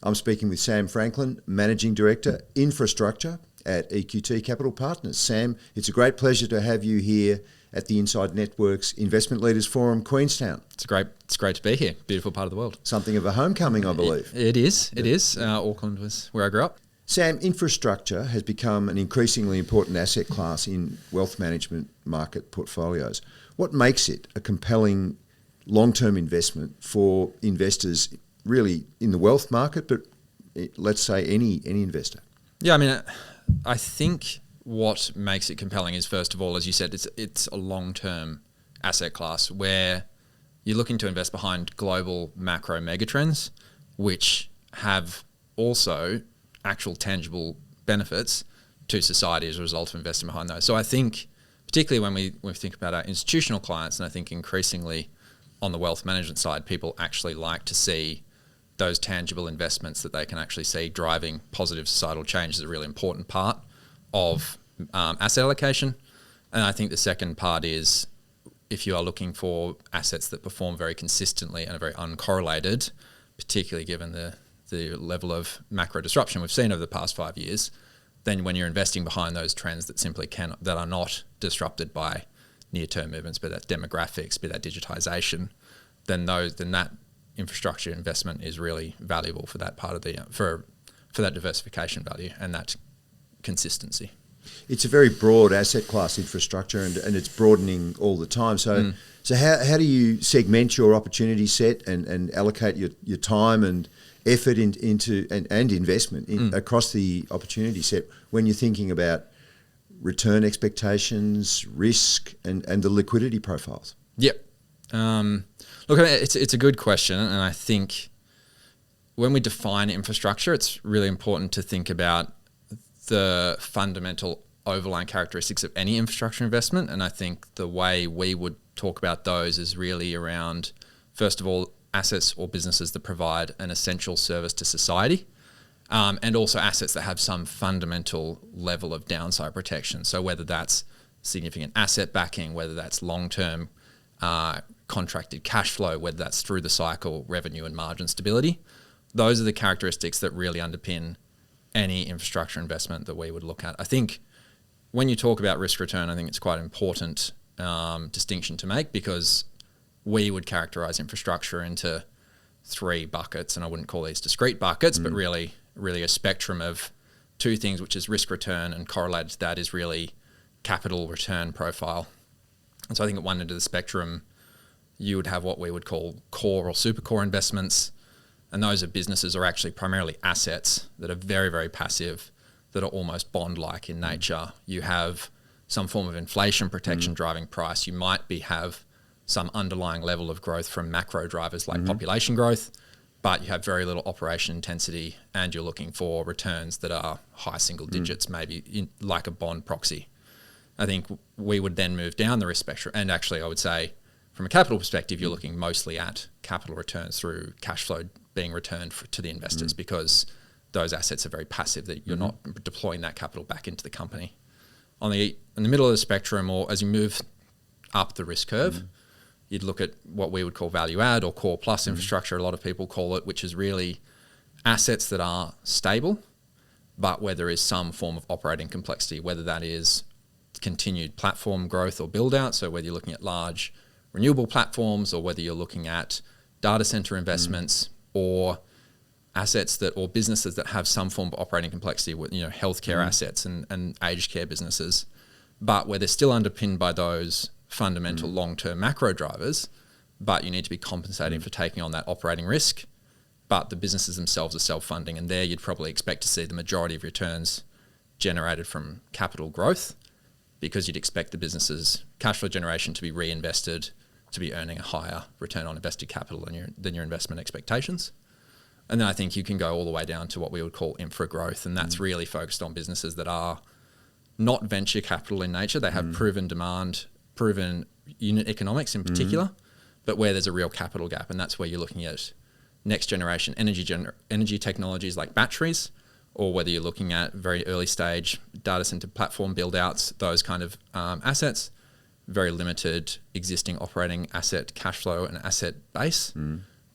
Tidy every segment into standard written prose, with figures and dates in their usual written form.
I'm speaking with Sam Franklin, Managing Director, Infrastructure at EQT Capital Partners. Sam, it's a great pleasure to have you here at the Inside Networks Investment Leaders Forum, Queenstown. It's great to be here. Beautiful part of the world. Something of a homecoming, I believe. It is. Auckland was where I grew up. Sam, infrastructure has become an increasingly important asset class in wealth management market portfolios. What makes it a compelling long-term investment for investors really in the wealth market, but let's say any investor? Yeah, I mean, I think what makes it compelling is, first of all, as you said, it's a long-term asset class where you're looking to invest behind global macro megatrends, which have also actual tangible benefits to society as a result of investing behind those. So I think, particularly when we think about our institutional clients, and I think increasingly on the wealth management side, people actually like to see those tangible investments that they can actually see driving positive societal change is a really important part of asset allocation. And I think the second part is if you are looking for assets that perform very consistently and are very uncorrelated, particularly given the level of macro disruption we've seen over the past 5 years, then when you're investing behind those trends that are not disrupted by near-term movements, be that demographics, be that digitization, then that infrastructure investment is really valuable for that part of for that diversification value and that consistency. It's a very broad asset class, infrastructure, and it's broadening all the time. So how do you segment your opportunity set and allocate your time and effort into investment across the opportunity set when you're thinking about return expectations, risk, and the liquidity profiles? Yep. Look, I mean, it's a good question, and I think when we define infrastructure, it's really important to think about the fundamental overlying characteristics of any infrastructure investment. And I think the way we would talk about those is really around, first of all, assets or businesses that provide an essential service to society, and also assets that have some fundamental level of downside protection. So whether that's significant asset backing, whether that's long-term contracted cash flow, whether that's through the cycle revenue and margin stability, those are the characteristics that really underpin any infrastructure investment that we would look at. I think when you talk about risk return, I think it's quite an important distinction to make, because we would characterize infrastructure into three buckets, and I wouldn't call these discrete buckets, but really a spectrum of two things, which is risk return, and correlated to that is really capital return profile. And so I think at one end of the spectrum, you would have what we would call core or super core investments, and those are businesses or actually primarily assets that are very, very passive, that are almost bond-like in nature. You have some form of inflation protection driving price. You might have some underlying level of growth from macro drivers like population growth, but you have very little operation intensity, and you're looking for returns that are high single digits, maybe like a bond proxy. I think we would then move down the risk spectrum, and actually I would say from a capital perspective, you're looking mostly at capital returns through cash flow being returned to the investors, because those assets are very passive, that you're not deploying that capital back into the company. In the middle of the spectrum, or as you move up the risk curve, you'd look at what we would call value add or core plus infrastructure, a lot of people call it, which is really assets that are stable, but where there is some form of operating complexity, whether that is continued platform growth or build out. So whether you're looking at large renewable platforms, or whether you're looking at data center investments, or assets or businesses that have some form of operating complexity with, healthcare assets and aged care businesses, but where they're still underpinned by those fundamental long-term macro drivers, but you need to be compensating for taking on that operating risk, but the businesses themselves are self-funding, and there you'd probably expect to see the majority of returns generated from capital growth, because you'd expect the business's cash flow generation to be reinvested to be earning a higher return on invested capital than your investment expectations. And then I think you can go all the way down to what we would call infra growth, and that's really focused on businesses that are not venture capital in nature. They have proven demand, proven unit economics in particular, but where there's a real capital gap, and that's where you're looking at next generation energy technologies like batteries, or whether you're looking at very early stage data center platform build outs, those kind of assets, very limited existing operating asset cash flow and asset base,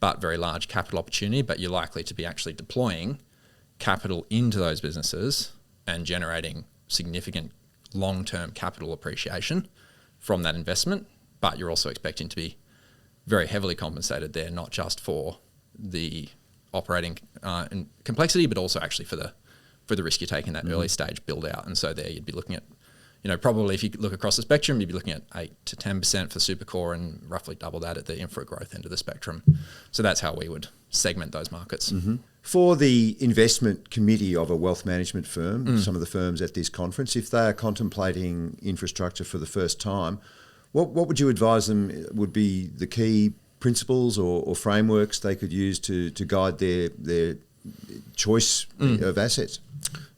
but very large capital opportunity, but you're likely to be actually deploying capital into those businesses and generating significant long-term capital appreciation from that investment, but you're also expecting to be very heavily compensated there, not just for the operating complexity, but also actually for the risk you take in that early stage build out. And so there you'd be looking at, probably if you look across the spectrum, you'd be looking at 8 to 10% for Supercore and roughly double that at the infra growth end of the spectrum. So that's how we would segment those markets. Mm-hmm. For the investment committee of a wealth management firm, some of the firms at this conference, if they are contemplating infrastructure for the first time, what would you advise them would be the key principles or frameworks they could use to guide their choice of assets?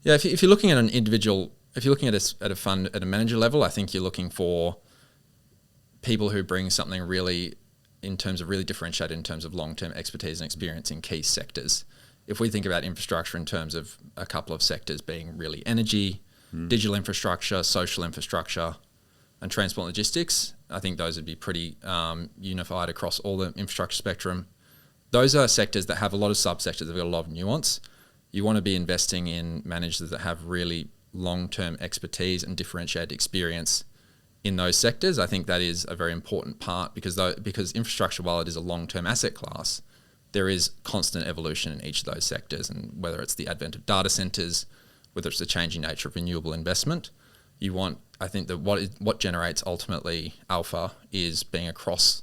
Yeah, if you're looking at an individual, if you're looking at a fund at a manager level, I think you're looking for people who bring something really differentiated in terms of long-term expertise and experience in key sectors. If we think about infrastructure in terms of a couple of sectors being really energy, digital infrastructure, social infrastructure, and transport and logistics, I think those would be pretty unified across all the infrastructure spectrum. Those are sectors that have a lot of subsectors, they've got a lot of nuance. You want to be investing in managers that have really long-term expertise and differentiated experience in those sectors. I think that is a very important part because infrastructure, while it is a long-term asset class, there is constant evolution in each of those sectors, and whether it's the advent of data centers, whether it's the changing nature of renewable investment, I think that what generates ultimately alpha is being across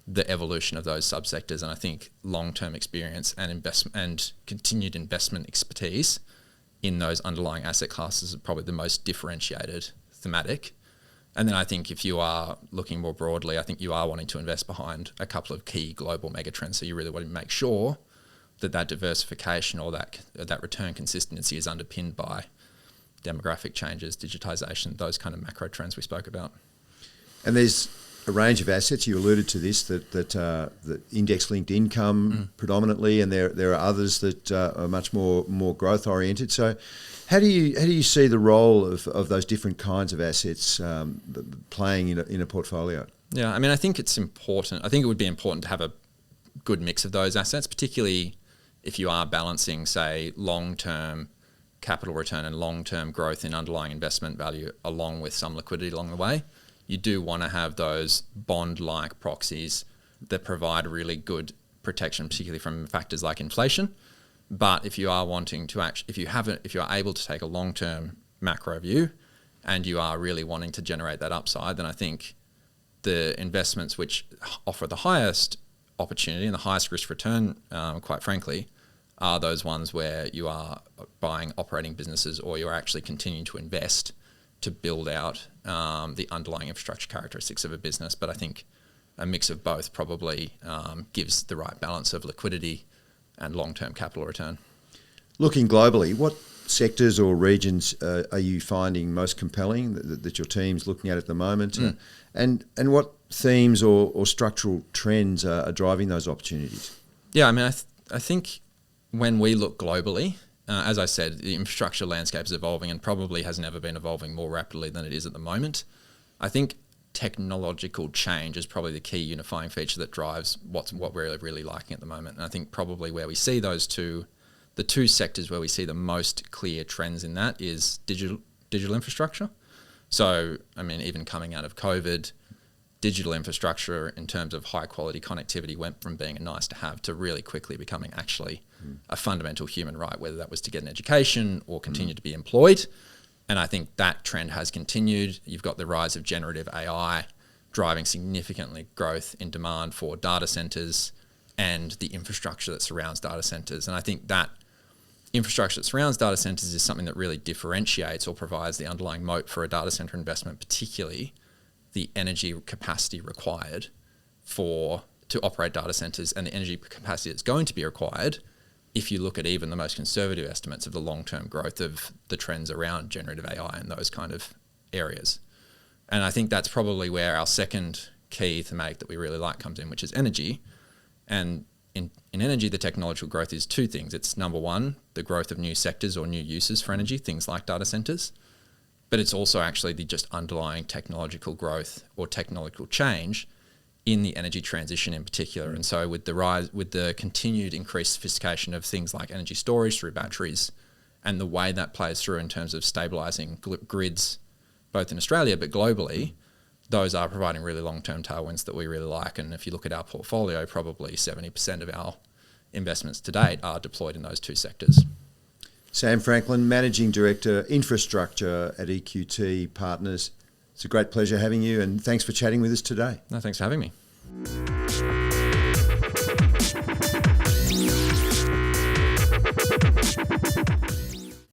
the evolution of those subsectors, and I think long-term experience and investment and continued investment expertise in those underlying asset classes is probably the most differentiated thematic. And then I think if you are looking more broadly, I think you are wanting to invest behind a couple of key global megatrends. So you really want to make sure that diversification or that return consistency is underpinned by demographic changes, digitization, those kind of macro trends we spoke about. And there's a range of assets, you alluded to this, that index-linked income predominantly, and there are others that are much more growth-oriented. So how do you see the role of those different kinds of assets playing in a portfolio? Yeah, I mean, I think it's important. I think it would be important to have a good mix of those assets, particularly if you are balancing, say, long-term capital return and long-term growth in underlying investment value along with some liquidity along the way. You do want to have those bond-like proxies that provide really good protection, particularly from factors like inflation. But if you are wanting to if you are able to take a long-term macro view and you are really wanting to generate that upside, then I think the investments which offer the highest opportunity and the highest risk return, quite frankly, are those ones where you are buying operating businesses or you're actually continuing to invest to build out the underlying infrastructure characteristics of a business. But I think a mix of both probably gives the right balance of liquidity and long-term capital return. Looking globally, what sectors or regions are you finding most compelling that your team's looking at the moment? And what themes or structural trends are driving those opportunities? Yeah, I mean, I think when we look globally, as I said, the infrastructure landscape is evolving and probably has never been evolving more rapidly than it is at the moment. I think technological change is probably the key unifying feature that drives what we're really liking at the moment. And I think probably where we see the two sectors where we see the most clear trends in that is digital infrastructure. So, I mean, even coming out of COVID, digital infrastructure in terms of high quality connectivity went from being a nice to have to really quickly becoming actually a fundamental human right, whether that was to get an education or continue to be employed. And I think that trend has continued. You've got the rise of generative AI driving significantly growth in demand for data centers and the infrastructure that surrounds data centers. And I think that infrastructure that surrounds data centers is something that really differentiates or provides the underlying moat for a data center investment, particularly the energy capacity required to operate data centers and the energy capacity that's going to be required if you look at even the most conservative estimates of the long-term growth of the trends around generative AI and those kind of areas. And I think that's probably where our second key thematic that we really like comes in, which is energy. And in energy, the technological growth is two things. It's number one, the growth of new sectors or new uses for energy, things like data centers. But it's also actually the just underlying technological growth or technological change in the energy transition in particular. And so with the continued increased sophistication of things like energy storage through batteries and the way that plays through in terms of stabilising grids, both in Australia but globally, those are providing really long-term tailwinds that we really like. And if you look at our portfolio, probably 70% of our investments to date are deployed in those two sectors. Sam Franklin, Managing Director, Infrastructure at EQT Partners. It's a great pleasure having you, and thanks for chatting with us today. No, thanks for having me.